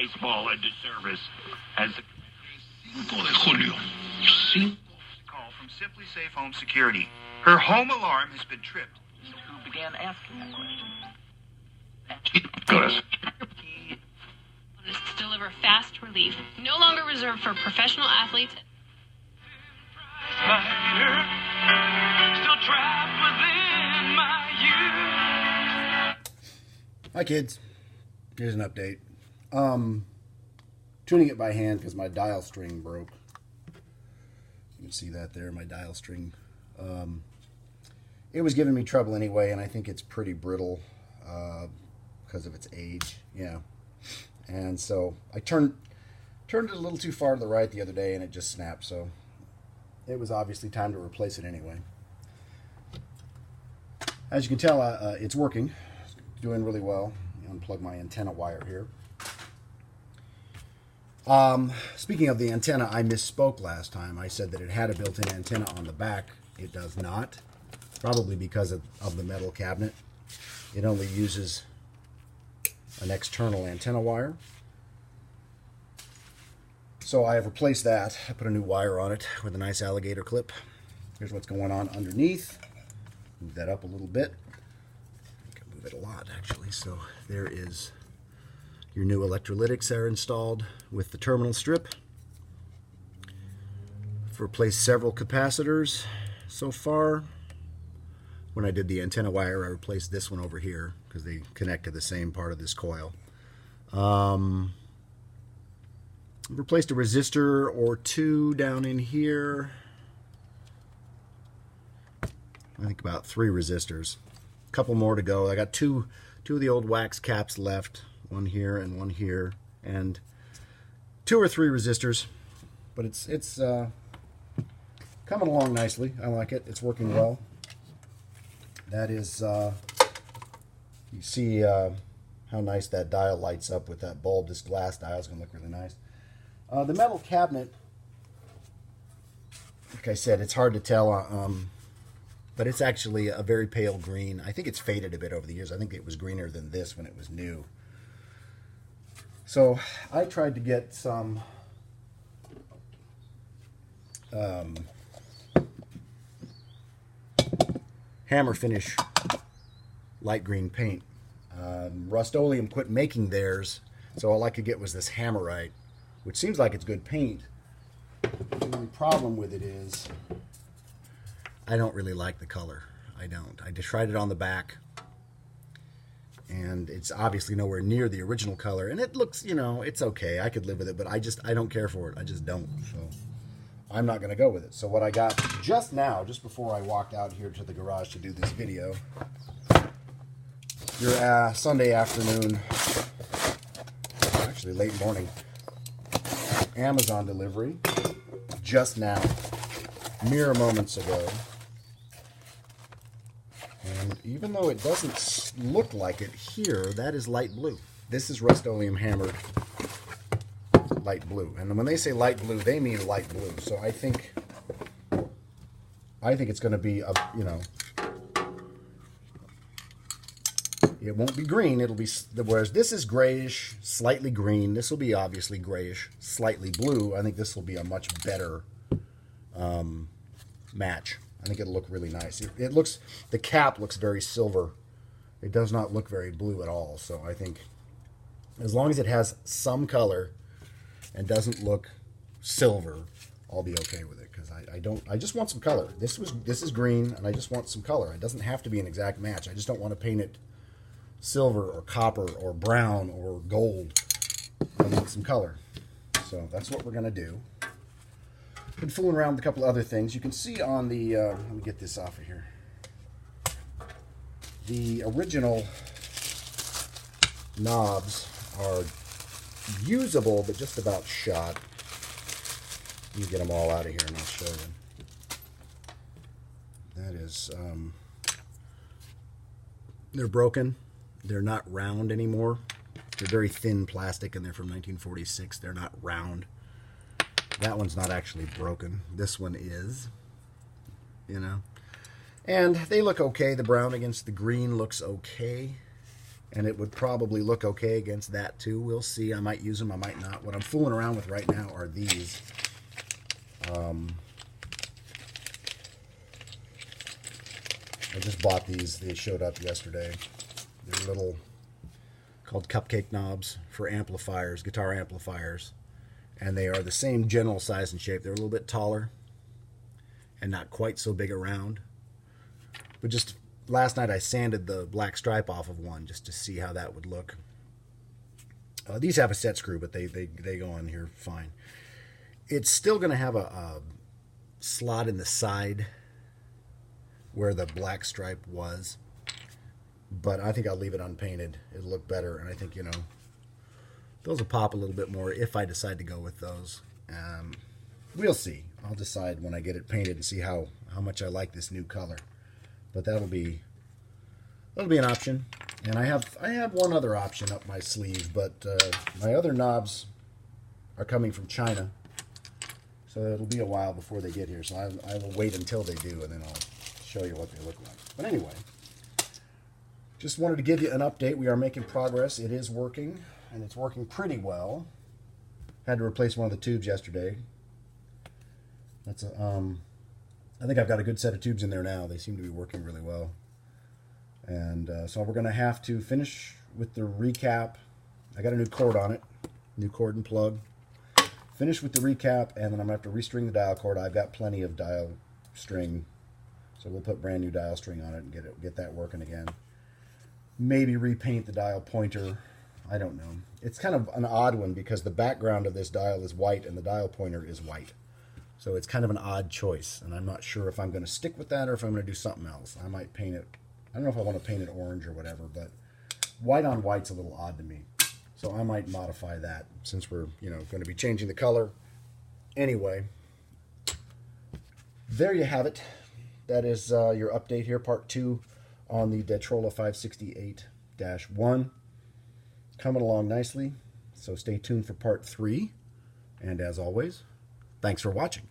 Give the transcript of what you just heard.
baseball a disservice, as the 5 de julio. Call from Simply Safe Home Security. Her home alarm has been tripped. Who began asking that question? To deliver fast relief, no longer reserved for professional athletes. Hi kids, here's an update. Tuning it by hand because my dial string broke. You can see that there, my dial string. It was giving me trouble anyway, and I think it's pretty brittle because of its age. Yeah, and so I turned it a little too far to the right the other day, and it just snapped. So it was obviously time to replace it anyway. As you can tell, it's working. It's doing really well. Unplug my antenna wire here. Speaking of the antenna, I misspoke last time. I said that it had a built-in antenna on the back. It does not, probably because of the metal cabinet. It only uses an external antenna wire. So I have replaced that. I put a new wire on it with a nice alligator clip. Here's what's going on underneath. Move that up a little bit. I can move it a lot, actually. So there is your new electrolytics are installed with the terminal strip. I've replaced several capacitors so far. When I did the antenna wire, I replaced this one over here because they connect to the same part of this coil. I've replaced a resistor or two down in here. I think about 3 resistors. A couple more to go. I got two of the old wax caps left. One here and one here. And 2 or 3 resistors. But it's coming along nicely. I like it. It's working well. That is, you see how nice that dial lights up with that bulb. This glass dial is going to look really nice. The metal cabinet, like I said, it's hard to tell, but it's actually a very pale green. I think it's faded a bit over the years. I think it was greener than this when it was new. So I tried to get some hammer finish light green paint. Rust-Oleum quit making theirs, so all I could get was this Hammerite, which seems like it's good paint. The only problem with it is I don't really like the color. I don't. I just tried it on the back, and it's obviously nowhere near the original color, and it looks, you know, it's okay. I could live with it, but I don't care for it. I just don't. So I'm not going to go with it. So what I got just now, just before I walked out here to the garage to do this video, your Sunday afternoon, actually late morning, Amazon delivery, just now, mere moments ago. And even though it doesn't look like it here, that is light blue. This is Rust-Oleum hammered light blue. And when they say light blue, they mean light blue. So I think it's going to be a, you know, it won't be green. It'll be, whereas this is grayish, slightly green. This will be obviously grayish, slightly blue. I think this will be a much better match. I think it'll look really nice. It looks, the cap looks very silver. It does not look very blue at all. So I think as long as it has some color and doesn't look silver, I'll be okay with it, because I just want some color. This is green, and I just want some color. It doesn't have to be an exact match. I just don't want to paint it silver or copper or brown or gold. I want some color. So that's what we're going to do. Been fooling around with a couple other things. You can see on the, let me get this off of here. The original knobs are usable, but just about shot. Let me get them all out of here and I'll show them. That is, they're broken. They're not round anymore. They're very thin plastic, and they're from 1946. They're not round. That one's not actually broken. This one is, you know. And they look okay. The brown against the green looks okay. And it would probably look okay against that too. We'll see. I might use them, I might not. What I'm fooling around with right now are these. I just bought these. They showed up yesterday. They're little, called cupcake knobs for amplifiers, guitar amplifiers. And they are the same general size and shape. They're a little bit taller and not quite so big around. But just last night I sanded the black stripe off of one just to see how that would look. These have a set screw, but they go on here fine. It's still going to have a slot in the side where the black stripe was, but I think I'll leave it unpainted. It'll look better, and I think, you know, those will pop a little bit more if I decide to go with those. We'll see. I'll decide when I get it painted and see how much I like this new color. But that'll be an option. And I have one other option up my sleeve, but my other knobs are coming from China, so it'll be a while before they get here. So I will wait until they do, and then I'll show you what they look like. But anyway, just wanted to give you an update. We are making progress. It is working, and it's working pretty well. Had to replace one of the tubes yesterday. That's I think I've got a good set of tubes in there now. They seem to be working really well. And so we're going to have to finish with the recap. I got a new cord on it, new cord and plug. Finish with the recap, and then I'm going to have to restring the dial cord. I've got plenty of dial string, so we'll put brand new dial string on it and get that working again. Maybe repaint the dial pointer. I don't know. It's kind of an odd one because the background of this dial is white and the dial pointer is white. So it's kind of an odd choice, and I'm not sure if I'm going to stick with that or if I'm going to do something else. I might paint it. I don't know if I want to paint it orange or whatever, but white on white's a little odd to me. So I might modify that since we're, you know, going to be changing the color. Anyway, there you have it. That is your update here, part 2 on the Detrola 568-1. Coming along nicely, so stay tuned for part 3. And as always, thanks for watching.